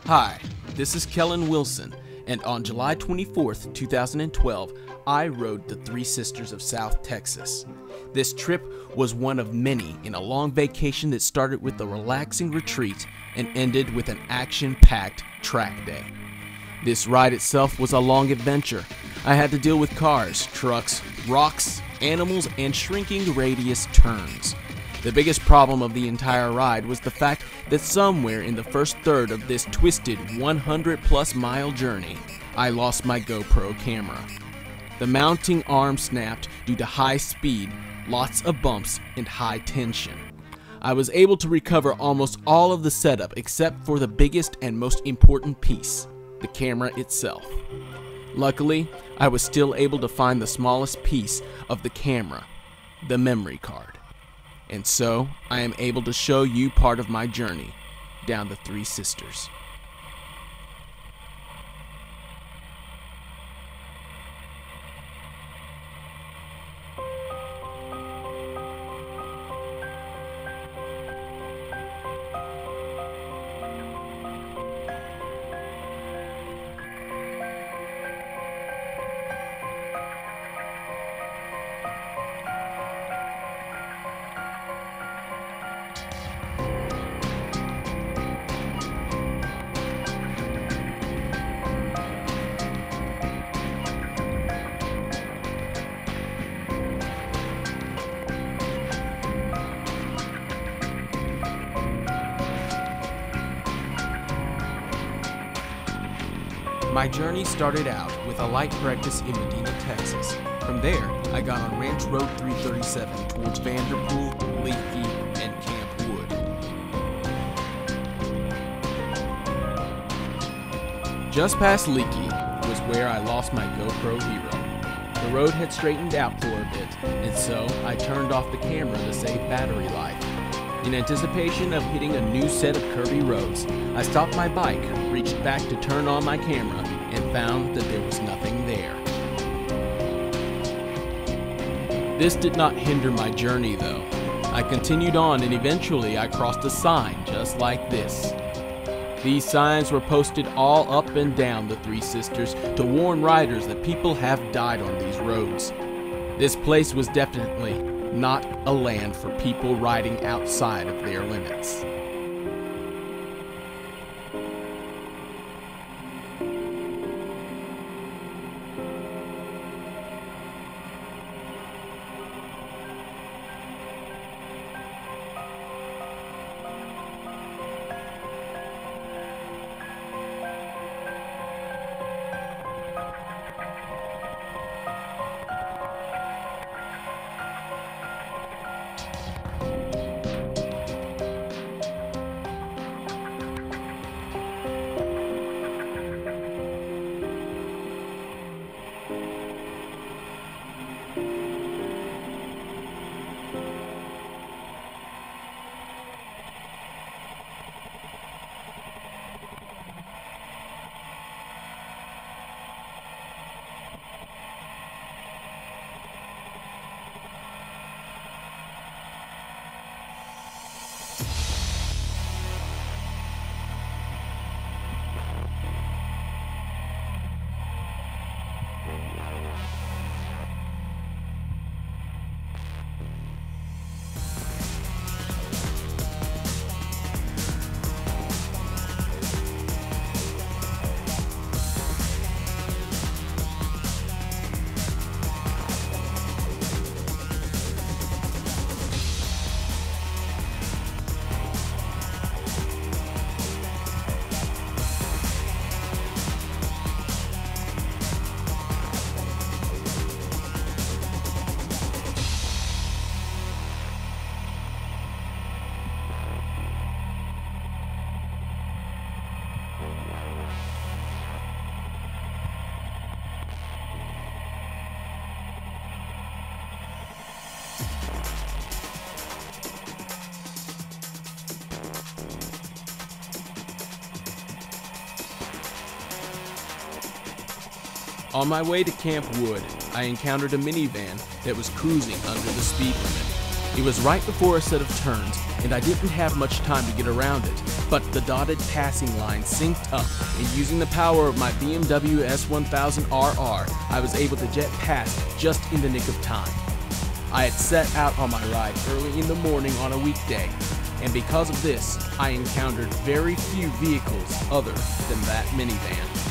Hi, this is Kellen Wilson, and on July 24th, 2012, I rode the Three Sisters of South Texas. This trip was one of many in a long vacation that started with a relaxing retreat and ended with an action-packed track day. This ride itself was a long adventure. I had to deal with cars, trucks, rocks, animals, and shrinking radius turns. The biggest problem of the entire ride was the fact that somewhere in the first third of this twisted 100-plus mile journey, I lost my GoPro camera. The mounting arm snapped due to high speed, lots of bumps, and high tension. I was able to recover almost all of the setup except for the biggest and most important piece, the camera itself. Luckily, I was still able to find the smallest piece of the camera, the memory card. And so, I am able to show you part of my journey down the Three Sisters. My journey started out with a light practice in Medina, Texas. From there, I got on Ranch Road 337 towards Vanderpool, Leakey, and Camp Wood. Just past Leakey was where I lost my GoPro Hero. The road had straightened out for a bit, and so I turned off the camera to save battery life. In anticipation of hitting a new set of curvy roads, I stopped my bike, reached back to turn on my camera, and found that there was nothing there. This did not hinder my journey though. I continued on and eventually I crossed a sign just like this. These signs were posted all up and down the Three Sisters to warn riders that people have died on these roads. This place was definitely not a land for people riding outside of their limits. On my way to Camp Wood, I encountered a minivan that was cruising under the speed limit. It was right before a set of turns, and I didn't have much time to get around it, but the dotted passing line synced up, and using the power of my BMW S1000RR, I was able to jet past just in the nick of time. I had set out on my ride early in the morning on a weekday, and because of this, I encountered very few vehicles other than that minivan.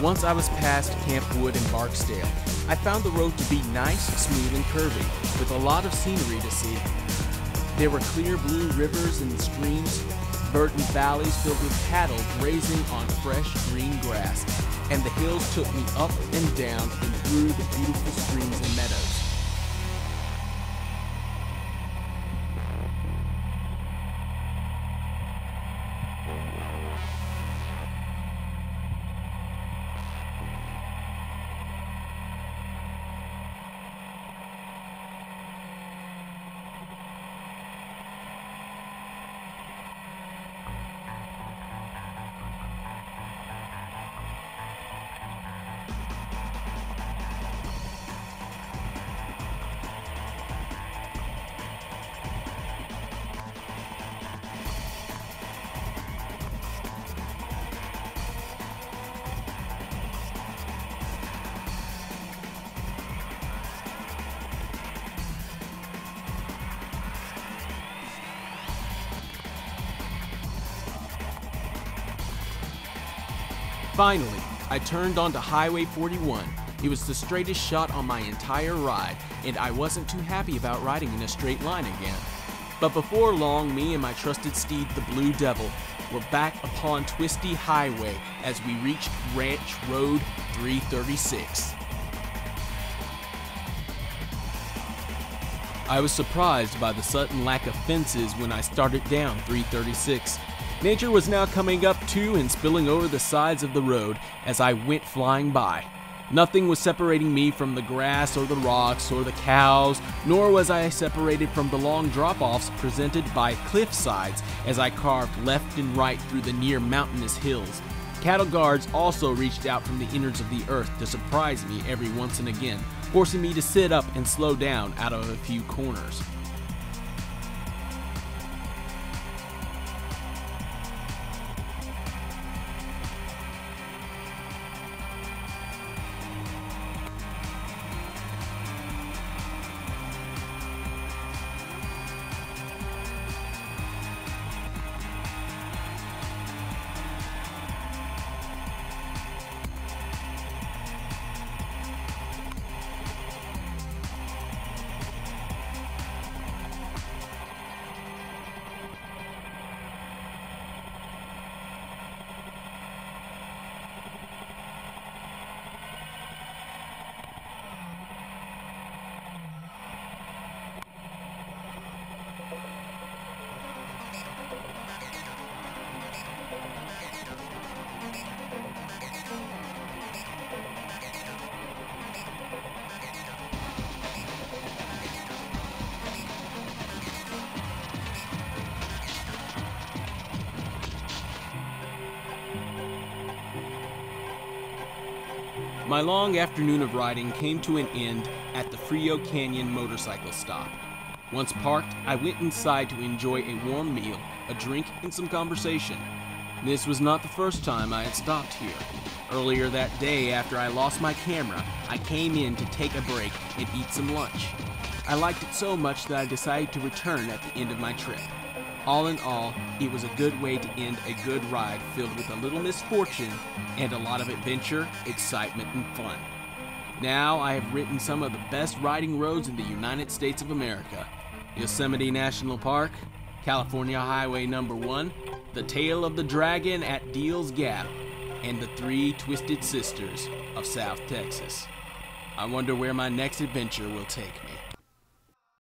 Once I was past Camp Wood and Barksdale, I found the road to be nice, smooth, and curvy, with a lot of scenery to see. There were clear blue rivers and streams, verdant valleys filled with cattle grazing on fresh green grass, and the hills took me up and down and through the beautiful streams and meadows. Finally, I turned onto Highway 41. It was the straightest shot on my entire ride, and I wasn't too happy about riding in a straight line again. But before long, me and my trusted steed, the Blue Devil, were back upon Twisty Highway as we reached Ranch Road 336. I was surprised by the sudden lack of fences when I started down 336. Nature was now coming up to and spilling over the sides of the road as I went flying by. Nothing was separating me from the grass or the rocks or the cows, nor was I separated from the long drop-offs presented by cliff sides as I carved left and right through the near mountainous hills. Cattle guards also reached out from the innards of the earth to surprise me every once and again, forcing me to sit up and slow down out of a few corners. My long afternoon of riding came to an end at the Frio Canyon motorcycle stop. Once parked, I went inside to enjoy a warm meal, a drink, and some conversation. This was not the first time I had stopped here. Earlier that day, after I lost my camera, I came in to take a break and eat some lunch. I liked it so much that I decided to return at the end of my trip. All in all, it was a good way to end a good ride filled with a little misfortune and a lot of adventure, excitement, and fun. Now I have written some of the best riding roads in the United States of America: Yosemite National Park, California Highway Number 1, the Tail of the Dragon at Deals Gap, and the Three Twisted Sisters of South Texas. I wonder where my next adventure will take me.